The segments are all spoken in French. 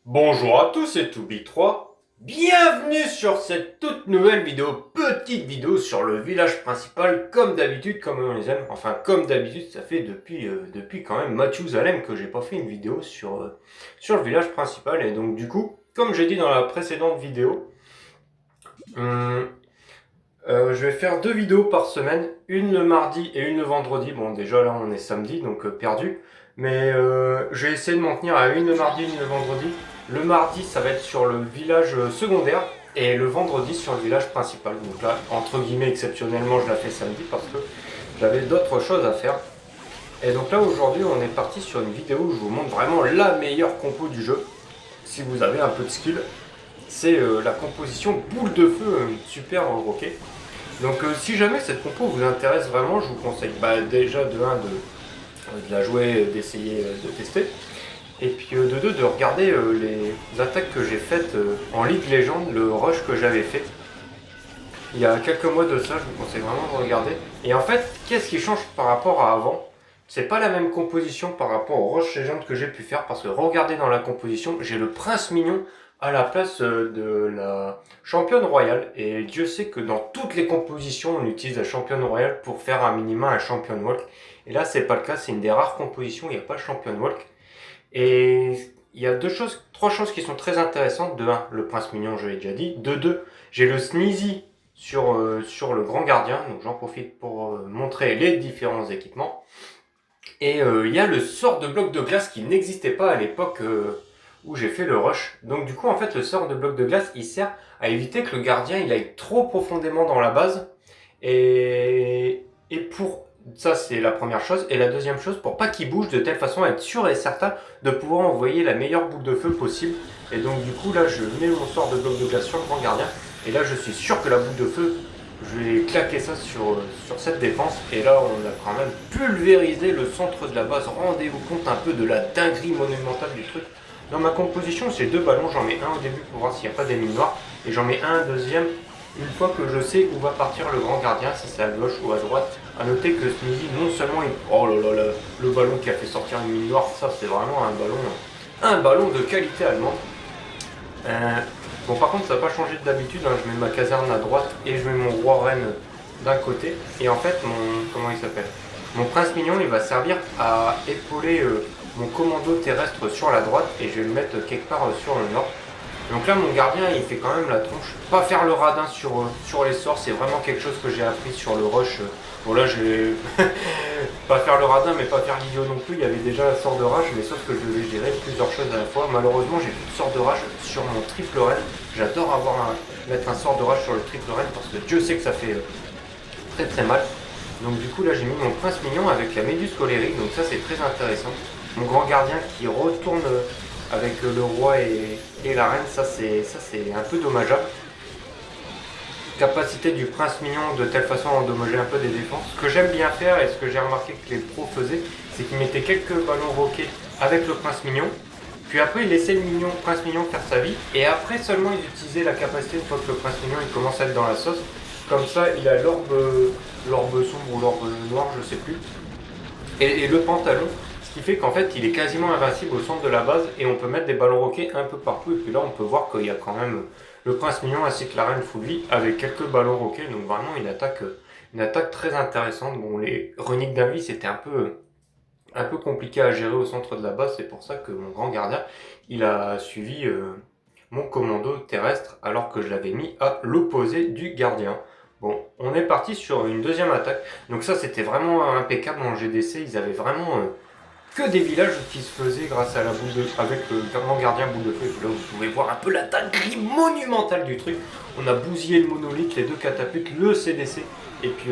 Bonjour à tous, c'est Toubi3. Bienvenue sur cette toute nouvelle vidéo, petite vidéo sur le village principal, comme d'habitude, comme on les aime. Enfin, comme d'habitude, ça fait depuis quand même Mathusalem que j'ai pas fait une vidéo sur le village principal. Et donc du coup, comme j'ai dit dans la précédente vidéo, je vais faire 2 vidéos par semaine, une le mardi et une le vendredi. Bon, déjà là on est samedi, donc perdu. Mais je vais essayer de m'en tenir à une le mardi, une le vendredi. Le mardi, ça va être sur le village secondaire et le vendredi sur le village principal. Donc là, entre guillemets, exceptionnellement, je la fais samedi parce que j'avais d'autres choses à faire. Et donc là, aujourd'hui, on est parti sur une vidéo où je vous montre vraiment la meilleure compo du jeu. Si vous avez un peu de skill, c'est la composition boule de feu super roquet. Donc si jamais cette compo vous intéresse vraiment, je vous conseille déjà de la jouer, d'essayer de tester. Et puis de 2 de regarder les attaques que j'ai faites en League Legends, le rush que j'avais fait. Il y a quelques mois de ça, je vous conseille vraiment de regarder. Et en fait, qu'est-ce qui change par rapport à avant? C'est pas la même composition par rapport au rush Legend que j'ai pu faire, parce que regardez dans la composition, j'ai le Prince Mignon à la place de la championne royale. Et Dieu sait que dans toutes les compositions, on utilise la championne royale pour faire un minima un champion walk. Et là, c'est pas le cas, c'est une des rares compositions, il n'y a pas le champion walk. Et il y a 3 choses qui sont très intéressantes. De 1, le prince mignon, je l'ai déjà dit. De 2, j'ai le sneezy sur le grand gardien. Donc j'en profite pour montrer les différents équipements. Et il y a le sort de bloc de glace qui n'existait pas à l'époque où j'ai fait le rush. Donc du coup, en fait, le sort de bloc de glace, il sert à éviter que le gardien il aille trop profondément dans la base. Et pour ça, c'est la première chose. Et la deuxième chose, pour pas qu'il bouge, de telle façon à être sûr et certain de pouvoir envoyer la meilleure boule de feu possible. Et donc du coup, là, je mets mon sort de bloc de glace sur le grand gardien. Et là, je suis sûr que la boule de feu, je vais claquer ça sur cette défense. Et là, on a quand même pulvérisé le centre de la base. Rendez-vous compte un peu de la dinguerie monumentale du truc. Dans ma composition, j'ai 2 ballons. J'en mets un au début pour voir s'il n'y a pas d'ennemis noirs. Et j'en mets un deuxième une fois que je sais où va partir le grand gardien, si c'est à gauche ou à droite. A noter que Sneezy, non seulement il... Oh là là, le ballon qui a fait sortir une mine noire, ça c'est vraiment un ballon de qualité allemande. Bon, par contre, ça n'a pas changé d'habitude, hein. Je mets ma caserne à droite et je mets mon roi reine d'un côté. Et en fait, comment il s'appelle, mon prince mignon, il va servir à épauler mon commando terrestre sur la droite et je vais le mettre quelque part sur le nord. Donc là, mon gardien, il fait quand même la tronche. Pas faire le radin sur les sorts, c'est vraiment quelque chose que j'ai appris sur le rush. Bon là, je vais pas faire le radin, mais pas faire l'idiot non plus. Il y avait déjà la sort de rage, mais sauf que je devais gérer plusieurs choses à la fois. Malheureusement, j'ai plus de sort de rage sur mon triple reine. J'adore mettre un sort de rage sur le triple reine parce que Dieu sait que ça fait très très mal. Donc du coup, là, j'ai mis mon prince mignon avec la méduse colérique. Donc ça, c'est très intéressant. Mon grand gardien qui retourne avec le roi et la reine, ça c'est un peu dommageable. Capacité du prince mignon de telle façon à endommager un peu des défenses. Ce que j'aime bien faire et ce que j'ai remarqué que les pros faisaient, c'est qu'ils mettaient quelques ballons roquets avec le prince mignon, puis après ils laissaient le prince mignon faire sa vie, et après seulement ils utilisaient la capacité une fois que le prince mignon il commence à être dans la sauce. Comme ça il a l'orbe sombre ou l'orbe noir, je sais plus, et le pantalon, ce qui fait qu'en fait il est quasiment invincible au centre de la base et on peut mettre des ballons roquets un peu partout. Et puis là on peut voir qu'il y a quand même le prince mignon ainsi que la reine full vie avec quelques ballons roquets. Donc vraiment une attaque très intéressante. Bon, les runiques d'invie c'était un peu compliqué à gérer au centre de la base, c'est pour ça que mon grand gardien il a suivi mon commando terrestre alors que je l'avais mis à l'opposé du gardien. Bon, on est parti sur une deuxième attaque. Donc ça, c'était vraiment impeccable en GDC. Ils avaient vraiment que des villages qui se faisaient grâce à la boule de... avec le grand gardien boule de feu. Et là, vous pouvez voir un peu la dinguerie monumentale du truc. On a bousillé le monolithe, les 2 catapultes, le CDC. Et puis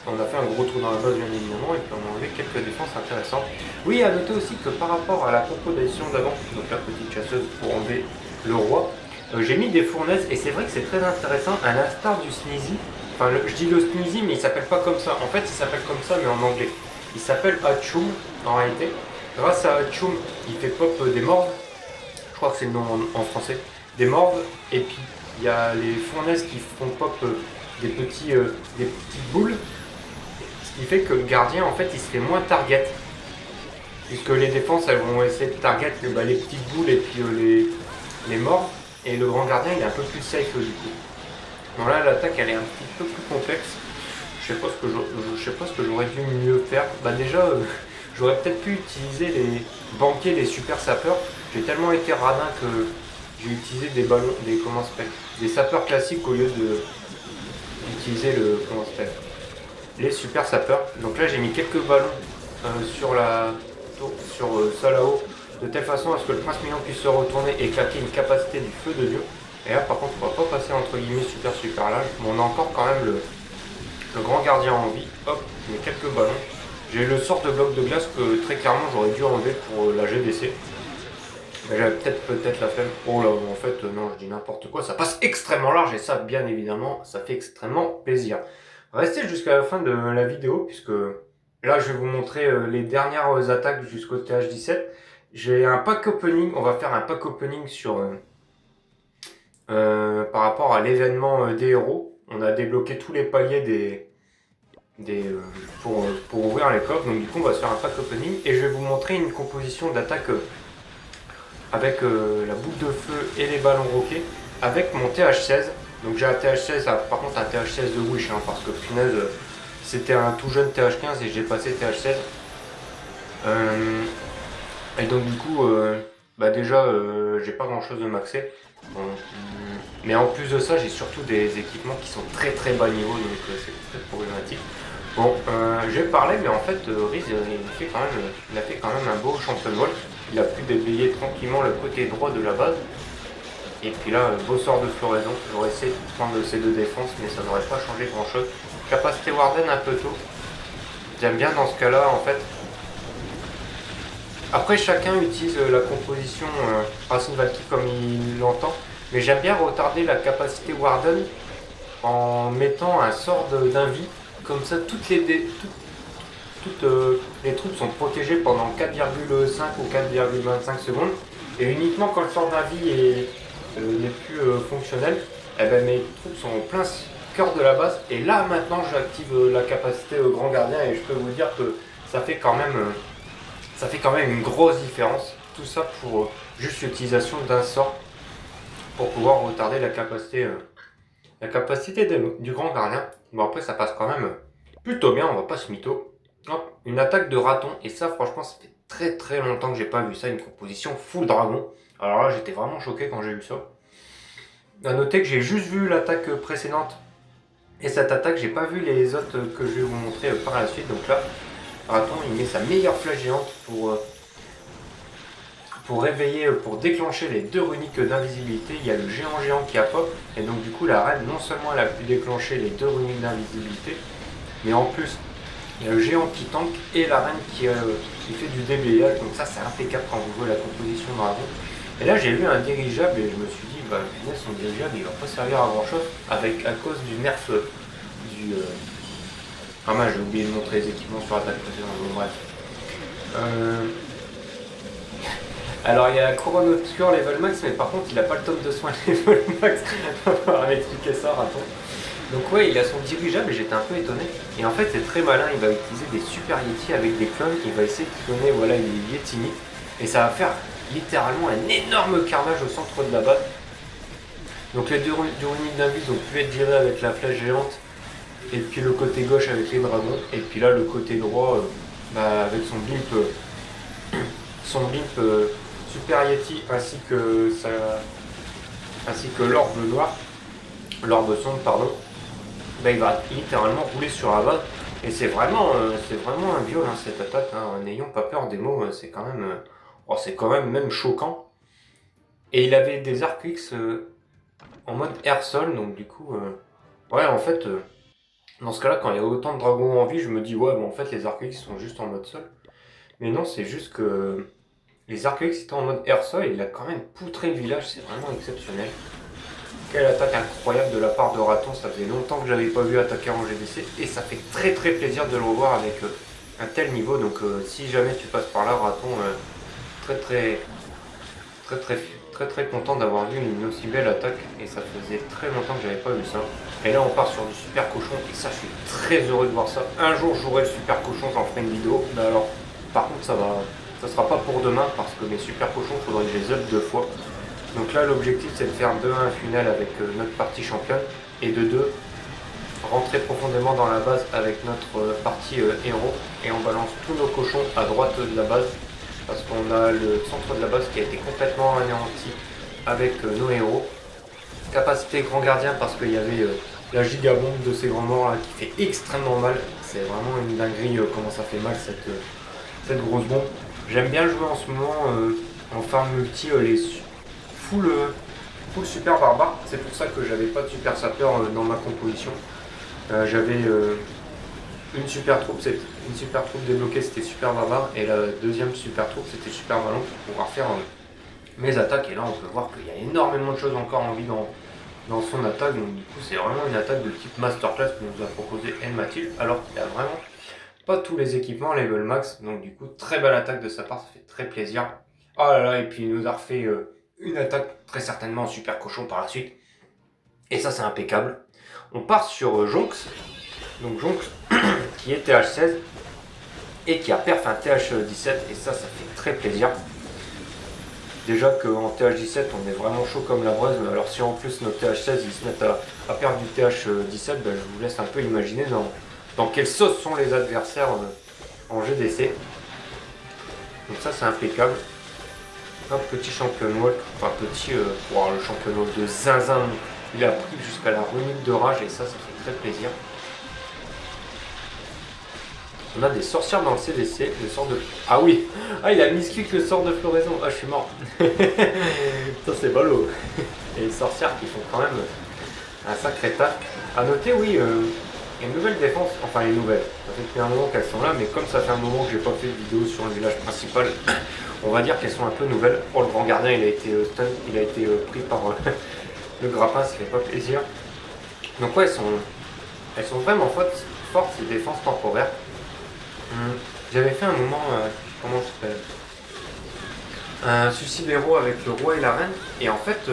on a fait un gros trou dans la base bien évidemment. Et puis on a enlevé quelques défenses intéressantes. Oui, à noter aussi que par rapport à la composition d'avant, donc la petite chasseuse pour enlever le roi, j'ai mis des fournaises et c'est vrai que c'est très intéressant, à l'instar du Sneezy. Enfin, je dis le Sneezy, mais il s'appelle pas comme ça. En fait, il s'appelle comme ça, mais en anglais. Il s'appelle Hatchoum, en réalité. Grâce à Hatchoum, il fait pop des morves. Je crois que c'est le nom en français. Des morves. Et puis, il y a les fournaises qui font pop des petites boules. Ce qui fait que le gardien, en fait, il se fait moins target. Puisque les défenses, elles vont essayer de target les petites boules et puis les morts, et le grand gardien il est un peu plus safe du coup. Donc là l'attaque elle est un petit peu plus complexe. Je sais pas ce que j'aurais dû mieux faire. Bah déjà j'aurais peut-être pu utiliser les banquiers, les super sapeurs. J'ai tellement été radin que j'ai utilisé des ballons, des sapeurs classiques au lieu de d'utiliser les super sapeurs. Donc là j'ai mis quelques ballons sur la tour, sur ça là-haut, de telle façon à ce que le prince mignon puisse se retourner et claquer une capacité du feu de Dieu. Et là par contre on va pas passer entre guillemets super large, mais on a encore quand même le grand gardien en vie. Hop, je mets quelques ballons. J'ai le sort de bloc de glace que très clairement j'aurais dû enlever pour la GDC. Mais j'avais peut-être la flemme. Oh là, en fait, non, je dis n'importe quoi. Ça passe extrêmement large et ça, bien évidemment, ça fait extrêmement plaisir. Restez jusqu'à la fin de la vidéo puisque là, je vais vous montrer les dernières attaques jusqu'au TH17. J'ai un pack opening. On va faire un pack opening sur par rapport à l'événement des héros. On a débloqué tous les paliers pour ouvrir les coffres. Donc du coup, on va se faire un pack opening et je vais vous montrer une composition d'attaque avec la boule de feu et les ballons roquets avec mon TH16. Donc j'ai un TH16, par contre un TH16 de Wish, parce que punaise, c'était un tout jeune TH15 et j'ai passé TH16. Et donc du coup, bah déjà, j'ai pas grand chose de maxé. Mais en plus de ça, j'ai surtout des équipements qui sont très bas niveau, donc c'est peut-être problématique. Bon, j'ai parlé, mais en fait, Riz, il a fait quand même un beau champion de vol. Il a pu déblayer tranquillement le côté droit de la base. Et puis là, beau sort de floraison. J'aurais essayé de prendre ces deux défenses, mais ça n'aurait pas changé grand chose. Capacité Warden un peu tôt. J'aime bien dans ce cas-là, en fait. Après, chacun utilise la composition Racine Valky comme il l'entend. Mais j'aime bien retarder la capacité Warden en mettant un sort d'invie. Comme ça, toutes les troupes sont protégées pendant 4,5 ou 4,25 secondes. Et uniquement quand le sort d'invie n'est plus fonctionnel, eh ben, mes troupes sont en plein cœur de la base. Et là maintenant j'active la capacité grand gardien et je peux vous dire que ça fait quand même une grosse différence. Tout ça pour juste l'utilisation d'un sort pour pouvoir retarder la capacité du grand gardien. Bon après ça passe quand même plutôt bien, on va pas se mytho. Hop, une attaque de raton, et ça franchement ça fait très longtemps que j'ai pas vu ça, une composition full dragon. Alors là j'étais vraiment choqué quand j'ai vu ça. A noter que j'ai juste vu l'attaque précédente et cette attaque, j'ai pas vu les autres que je vais vous montrer par la suite. Donc là, raton il met sa meilleure flèche géante pour réveiller, pour déclencher les deux runiques d'invisibilité. Il y a le géant qui a pop, et donc du coup la reine non seulement elle a pu déclencher les deux runiques d'invisibilité, mais en plus il y a le géant qui tank et la reine qui fait du déblayage. Donc ça c'est impeccable quand vous voyez la composition dragon. Et là j'ai vu un dirigeable et je me suis dit bah punaise, son dirigeable il va pas servir à grand chose à cause du nerf du ah mince, j'ai oublié de montrer les équipements sur l'attaque précédente, bon bref. Alors il y a Couronne Obscure level max, mais par contre il a pas le tome de soin level max. On va pouvoir m'expliquer ça, raton. Donc ouais, il a son dirigeable et j'étais un peu étonné. Et en fait c'est très malin, il va utiliser des super Yeti avec des clones, il va essayer de cloner voilà, les Yetini. Et ça va faire littéralement un énorme carnage au centre de la base. Donc les deux runiques d'invis ont pu être virés avec la flèche géante. Et puis le côté gauche avec les dragons. Et puis là le côté droit avec son blimp Super Yeti ainsi que l'orbe noir. L'orbe sombre pardon. Bah, il va littéralement rouler sur la base. Et c'est vraiment un viol cette attaque. N'ayons pas peur des mots, c'est quand même même choquant. Et il avait des arcs X en mode air-sol, donc du coup, ouais en fait, dans ce cas-là, quand il y a autant de dragons en vie, je me dis ouais, mais en fait les arcs X sont juste en mode sol. Mais non, c'est juste que les arcs X étaient en mode air-sol et il a quand même poutré le village, c'est vraiment exceptionnel. Quelle attaque incroyable de la part de Raton, ça faisait longtemps que je n'avais pas vu attaquer en GDC et ça fait très plaisir de le revoir avec un tel niveau. Donc si jamais tu passes par là, Raton, très content d'avoir vu une aussi belle attaque et ça faisait très longtemps que j'avais pas vu ça. Et là on part sur du super cochon et ça je suis très heureux de voir ça. Un jour j'aurai le super cochon, j'en ferai une vidéo. Mais alors par contre ça sera pas pour demain parce que mes super cochons faudrait que je les up 2 fois. Donc là l'objectif c'est de faire 2-1 final avec notre partie championne et de 2 rentrer profondément dans la base avec notre partie héros et on balance tous nos cochons à droite de la base parce qu'on a le centre de la base qui a été complètement anéanti avec nos héros. Capacité grand gardien parce qu'il y avait la gigabombe de ces grands morts là qui fait extrêmement mal. C'est vraiment une dinguerie comment ça fait mal cette grosse bombe. J'aime bien jouer en ce moment en farm multi les full super barbare. C'est pour ça que j'avais pas de super sapeur dans ma composition. J'avais une super troupe débloquée, c'était super barbare, et la deuxième super troupe c'était super ballon pour pouvoir faire mes attaques. Et là on peut voir qu'il y a énormément de choses encore en vie dans son attaque, donc du coup c'est vraiment une attaque de type masterclass que nous a proposé El Mathilde, alors qu'il a vraiment pas tous les équipements level max, donc du coup très belle attaque de sa part, ça fait très plaisir. Oh là là, et puis il nous a refait une attaque très certainement en super cochon par la suite, et ça c'est impeccable. On part sur Jonx, donc Jonx qui est TH16 et qui a perf un TH17, et ça fait très plaisir. Déjà qu'en TH17 on est vraiment chaud comme la braise, mais alors si en plus nos TH16 ils se mettent à perdre du TH17, ben, je vous laisse un peu imaginer dans quelle sauce sont les adversaires en GDC. Donc ça c'est impeccable. Un petit champion walk, enfin petit, le champion walk de zinzin, il a pris jusqu'à la remute de rage et ça fait très plaisir. On a des sorcières dans le CDC, le sort de... Ah oui, il a misclick le sort de floraison, je suis mort. Ça c'est ballot. Et les sorcières qui font quand même un sacré taf. A noter, oui, il y a une nouvelle défense, enfin les nouvelles, ça fait depuis un moment qu'elles sont là, mais comme ça fait un moment que j'ai pas fait de vidéo sur le village principal, on va dire qu'elles sont un peu nouvelles. Oh, le grand gardien il a été stun, il a été pris par le grappin, ça fait pas plaisir. Donc ouais, elles sont vraiment fortes ces défenses temporaires. J'avais fait un moment, comment ça s'appelle, un suicide héros avec le roi et la reine, et en fait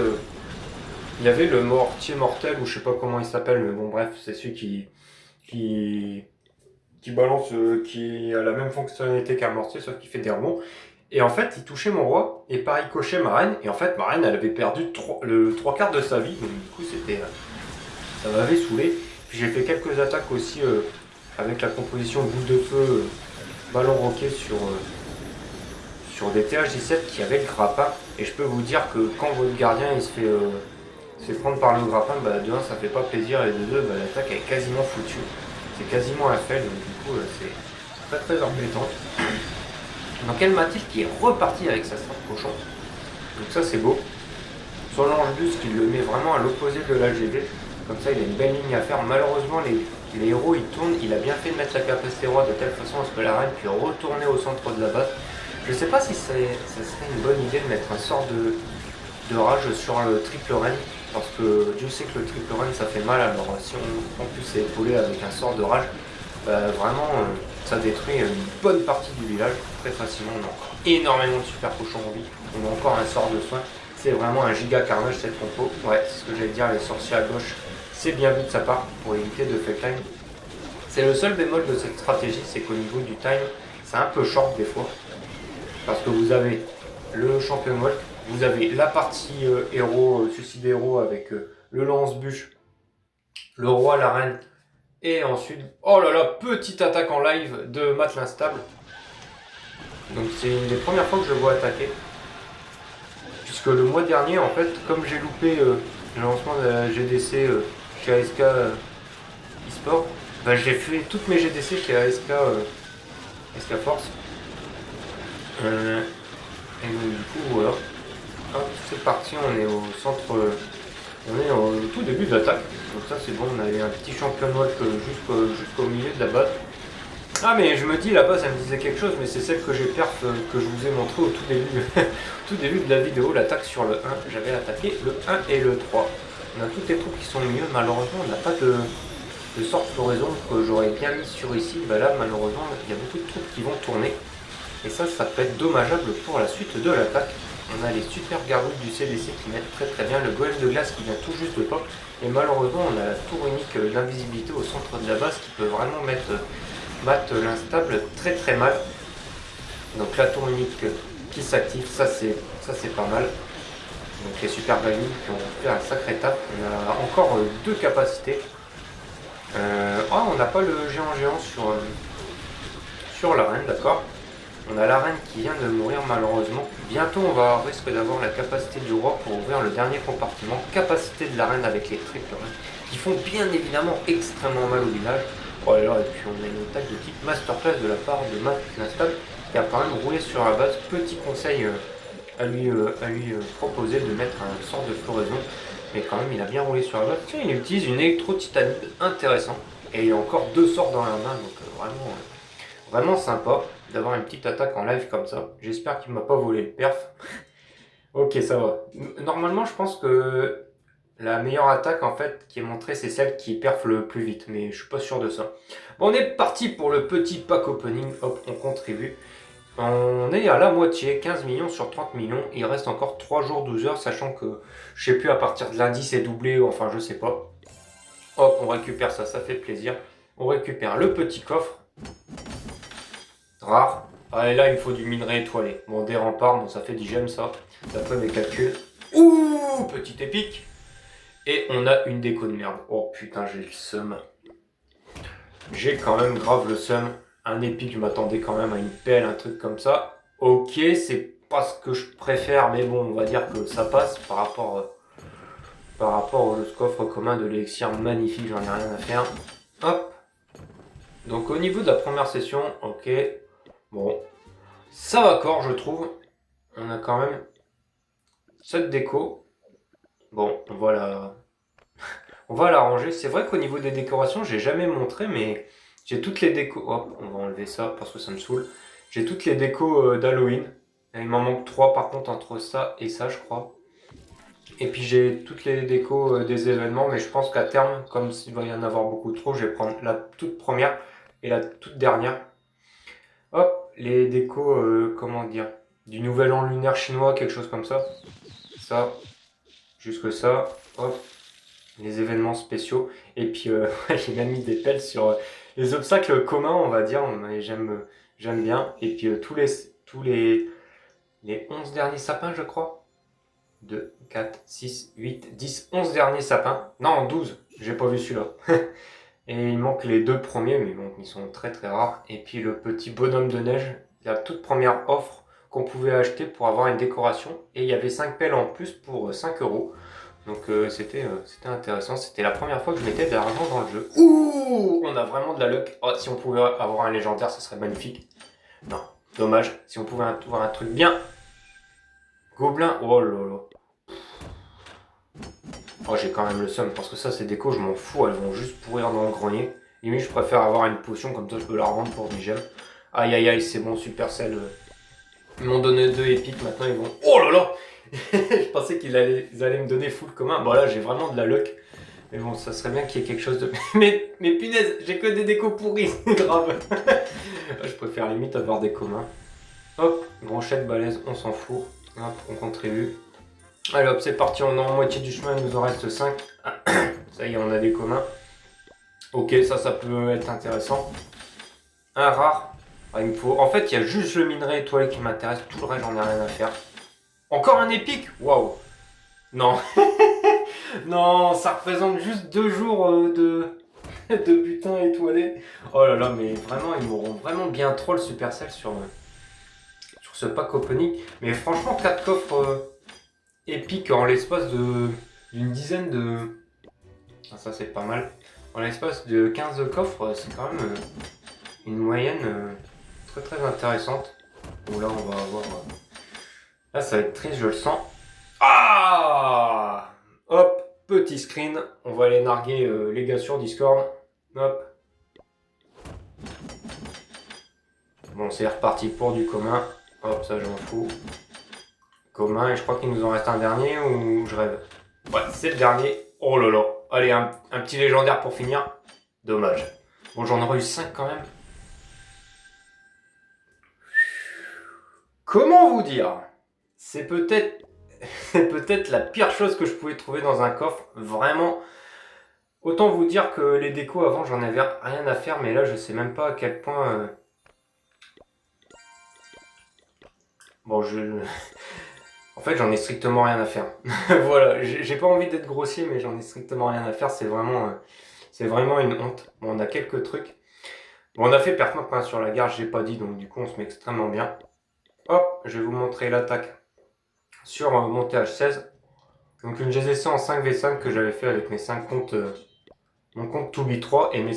il y avait le mortier mortel, ou je sais pas comment il s'appelle, mais bon bref, c'est celui qui balance, qui a la même fonctionnalité qu'un mortier, sauf qu'il fait des rebonds. Et en fait, il touchait mon roi, et par ricochait ma reine, et en fait ma reine elle avait perdu le 3/4 de sa vie, donc du coup ça m'avait saoulé. Puis j'ai fait quelques attaques aussi avec la composition boule de feu, ballon roquet sur des TH17 qui avaient le grappin, et je peux vous dire que quand votre gardien il se fait prendre par le grappin, bah, de 1 ça fait pas plaisir, et de 2 bah, l'attaque est quasiment foutue, c'est quasiment un fail, donc du coup c'est très très embêtant. Donc El Mathilde qui est reparti avec sa star cochon, donc ça c'est beau. Son ange bus qui le met vraiment à l'opposé de l'AGV, comme ça il a une belle ligne à faire. Malheureusement les héros ils tournent, il a bien fait de mettre la capacité roi de telle façon à ce que la reine puisse retourner au centre de la base. Je sais pas si ça serait une bonne idée de mettre un sort de rage sur le triple reine, parce que Dieu sait que le triple reine ça fait mal, alors si on en plus c'est épaulé avec un sort de rage, vraiment ça détruit une bonne partie du village très facilement. On a encore énormément de super cochons en vie, on a encore un sort de soin, c'est vraiment un giga carnage cette compo. Ouais, c'est ce que j'allais dire, les sorciers à gauche, c'est bien vu de sa part pour éviter de fake time. C'est le seul bémol de cette stratégie, c'est qu'au niveau du time, c'est un peu short des fois, parce que vous avez le champion walk, vous avez la partie héros, suicide héros avec le lance-bûche, le roi, la reine, et ensuite, oh là là, petite attaque en live de Matt l'instable. Donc c'est une des premières fois que je le vois attaquer, puisque le mois dernier, en fait, comme j'ai loupé le lancement de la GDC chez ASK eSport, bah, j'ai fait toutes mes GDC chez ASK Force. Et donc du coup voilà, hop, c'est parti, on est au centre, on est au tout début de l'attaque, donc ça c'est bon, on avait un petit champion walk jusqu'au milieu de la base. Ah mais je me dis, la base elle me disait quelque chose, mais c'est celle que j'ai perf que je vous ai montré au tout début, tout début de la vidéo, l'attaque sur le 1, j'avais attaqué le 1 et le 3. On a toutes les troupes qui sont mieux, malheureusement on n'a pas de sort floraison que j'aurais bien mis sur ici. Bah là malheureusement il y a beaucoup de troupes qui vont tourner. Et ça peut être dommageable pour la suite de l'attaque. On a les super gargouilles du CDC qui mettent très très bien, le golem de glace qui vient tout juste de pop. Et malheureusement on a la tour unique d'invisibilité au centre de la base qui peut vraiment mettre l'instable très très mal. Donc la tour unique qui s'active, ça c'est pas mal. Donc les super values qui ont fait un sacré taf. On a encore deux capacités. On n'a pas le géant sur l'arène, d'accord. On a l'arène qui vient de mourir malheureusement. Bientôt on risque d'avoir la capacité du roi pour ouvrir le dernier compartiment. Capacité de l'arène avec les triples reines qui font bien évidemment extrêmement mal au village. Oh là là, et puis on a une attaque de type masterclass de la part de Matt Nastab qui a quand même roulé sur la base. Petit conseil à lui proposer de mettre un sort de floraison. Mais quand même il a bien roulé sur la base. Tiens, il utilise une électro-titanite intéressant. Et il y a encore deux sorts dans la main, donc vraiment sympa d'avoir une petite attaque en live comme ça. J'espère qu'il m'a pas volé le perf. Ok, ça va. Normalement, je pense que la meilleure attaque en fait qui est montrée, c'est celle qui perf le plus vite, mais je suis pas sûr de ça. Bon, on est parti pour le petit pack opening. Hop, on contribue. On est à la moitié, 15 millions sur 30 millions. Il reste encore 3 jours, 12 heures, sachant que je sais plus, à partir de lundi c'est doublé, enfin je sais pas. Hop, on récupère ça, ça fait plaisir. On récupère le petit coffre. Rare. Ah, et là, il me faut du minerai étoilé. Bon, des remparts, bon, ça fait 10 gemmes, ça. D'après mes calculs. Ouh, petit épique. Et on a une déco de merde. Oh putain, j'ai le seum. J'ai quand même grave le seum. Un épique, je m'attendais quand même à une pelle, un truc comme ça. Ok, c'est pas ce que je préfère, mais bon, on va dire que ça passe par rapport au coffre commun de l'élixir magnifique, j'en ai rien à faire. Hop. Donc au niveau de la première session, ok. Bon, ça va corps, je trouve. On a quand même cette déco. Bon, on va la ranger. C'est vrai qu'au niveau des décorations, j'ai jamais montré, mais j'ai toutes les décos. Hop, on va enlever ça parce que ça me saoule. J'ai toutes les décos d'Halloween. Il m'en manque 3 par contre entre ça et ça, je crois. Et puis j'ai toutes les décos des événements, mais je pense qu'à terme, comme s'il va y en avoir beaucoup trop, je vais prendre la toute première et la toute dernière. Hop, les décos, comment dire, du nouvel an lunaire chinois, quelque chose comme ça. Ça, jusque ça, hop, les événements spéciaux. Et puis j'ai même mis des pelles sur les obstacles communs, on va dire. J'aime bien. Et puis les 11 derniers sapins, je crois. 2, 4, 6, 8, 10, 11 derniers sapins. Non, 12, j'ai pas vu celui-là. Et il manque les deux premiers, mais bon, ils sont très très rares. Et puis le petit bonhomme de neige, la toute première offre qu'on pouvait acheter pour avoir une décoration. Et il y avait 5 pelles en plus pour 5 euros. Donc c'était intéressant. C'était la première fois que je mettais de l'argent dans le jeu. Ouh, on a vraiment de la luck. Oh, si on pouvait avoir un légendaire, ce serait magnifique. Non, dommage. Si on pouvait avoir un truc bien. Gobelin, oh là là. Oh, j'ai quand même le seum parce que ça, ces décos, je m'en fous. Elles vont juste pourrir dans le grenier. Limite, je préfère avoir une potion comme ça, je peux la revendre pour 10 gemmes. Aïe aïe aïe, c'est bon, Supercell. Ils m'ont donné 2 épiques, maintenant ils vont. Oh là là. Je pensais qu'ils allaient me donner full commun. Bon là, j'ai vraiment de la luck. Mais bon, ça serait bien qu'il y ait quelque chose de. Mais punaise, j'ai que des décos pourris, c'est grave. Je préfère limite avoir des communs. Hop, brochette balèze, on s'en fout. Hop, on contribue. Allez hop, c'est parti, on est en moitié du chemin, il nous en reste 5. Ça y est, on a des communs. Ok, ça peut être intéressant. Un rare. Il me faut. En fait, il y a juste le minerai étoilé qui m'intéresse. Tout le reste, j'en ai rien à faire. Encore un épique. Waouh. Non. Non, ça représente juste 2 jours de butin étoilé. Oh là là, mais vraiment, ils m'auront vraiment bien troll Supercell sur ce pack opening. Mais franchement, 4 coffres épiques en l'espace d'une dizaine de... Ah, ça, c'est pas mal. En l'espace de 15 coffres, c'est quand même une moyenne très très intéressante. Bon, là, on va avoir... Là, ça va être triste, je le sens. Ah! Hop, petit screen. On va aller narguer les gars sur Discord. Hop. Bon, c'est reparti pour du commun. Hop, ça, j'en fous. Commun, et je crois qu'il nous en reste un dernier ou je rêve? Ouais, c'est le dernier. Oh là là. Allez, un petit légendaire pour finir. Dommage. Bon, j'en aurais eu 5 quand même. Comment vous dire? C'est peut-être la pire chose que je pouvais trouver dans un coffre. Vraiment. Autant vous dire que les décos avant, j'en avais rien à faire, mais là, je sais même pas à quel point... Bon, En fait, j'en ai strictement rien à faire. Voilà, j'ai pas envie d'être grossier, mais j'en ai strictement rien à faire. C'est vraiment une honte. Bon, on a quelques trucs. Bon, on a fait perf sur la gare, j'ai pas dit, donc du coup, on se met extrêmement bien. Hop, je vais vous montrer l'attaque sur mon TH16. Donc une GZC en 5v5 que j'avais fait avec mes 5 comptes, mon compte 2B3 et mes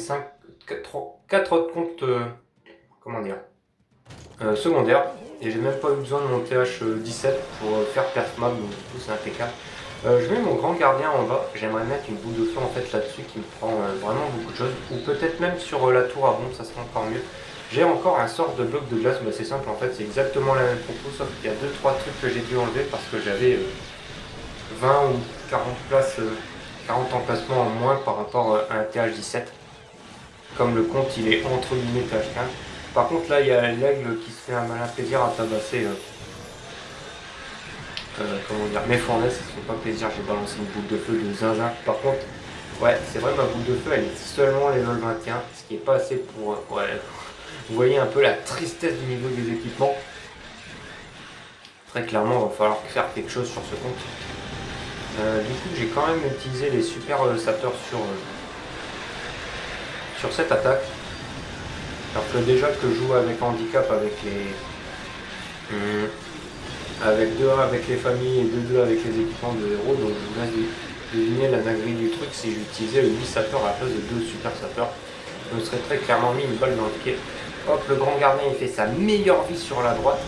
4 autres comptes, comment dire, secondaires. Et j'ai même pas eu besoin de mon TH17 pour faire perfmap, donc du coup c'est impeccable. Je mets mon grand gardien en bas, j'aimerais mettre une boule de feu en fait là-dessus qui me prend vraiment beaucoup de choses, ou peut-être même sur la tour à bombe, ça serait encore mieux. J'ai encore un sort de bloc de glace, bah c'est simple en fait, c'est exactement la même propos, sauf qu'il y a 2-3 trucs que j'ai dû enlever parce que j'avais 20 ou 40 places, 40 emplacements en moins par rapport à un TH17. Comme le compte il est entre guillemets TH15. Par contre là il y a l'aigle qui se fait un malin plaisir à tabasser comment dire, mes fournaises, ça se fait pas plaisir, j'ai balancé une boule de feu de zinzin. Par contre, ouais, c'est vrai, ma boule de feu elle est seulement level 21, ce qui est pas assez pour. Ouais, vous voyez un peu la tristesse du niveau des équipements. Très clairement, il va falloir faire quelque chose sur ce compte. Du coup, j'ai quand même utilisé les super sapeurs sur cette attaque. Alors que déjà que je joue avec handicap, avec les. Avec 2-1 avec les familles et 2-2 avec les équipements de héros, donc je vous laisse deviner la dinguerie du truc si j'utilisais le 8 sapeurs à la place de 2 super sapeurs. Je me serais très clairement mis une balle dans le pied. Hop, le grand gardien il fait sa meilleure vie sur la droite.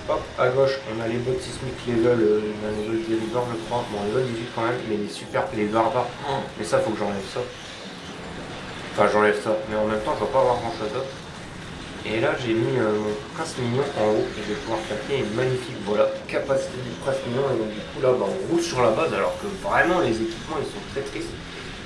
Hop, à gauche, on a les bots sismiques level, on a un level deliver je crois, bon level 18 quand même, mais les super, les barbares, mais ça faut que j'enlève ça. Enfin j'enlève ça, mais en même temps je vais pas avoir grand chose d'autre. Et là j'ai mis mon prince mignon en haut et je vais pouvoir claquer une magnifique voilà, capacité du prince mignon et donc du coup là bah, on roule sur la base alors que vraiment les équipements ils sont très tristes.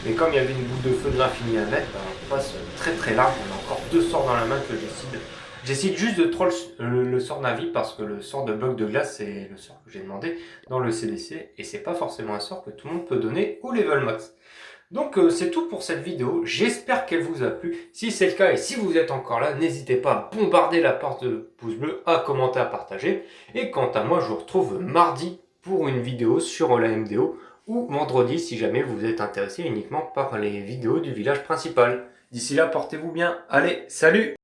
Mais comme il y avait une boule de feu de l'infini à mettre, bah, on passe très très large, on a encore 2 sorts dans la main que j'décide. J'décide juste de troll le sort Navi parce que le sort de bloc de glace c'est le sort que j'ai demandé dans le CDC et c'est pas forcément un sort que tout le monde peut donner au level max. Donc c'est tout pour cette vidéo, j'espère qu'elle vous a plu. Si c'est le cas et si vous êtes encore là, n'hésitez pas à bombarder la porte de pouce bleu, à commenter, à partager. Et quant à moi, je vous retrouve mardi pour une vidéo sur la MDO ou vendredi si jamais vous êtes intéressé uniquement par les vidéos du village principal. D'ici là, portez-vous bien. Allez, salut!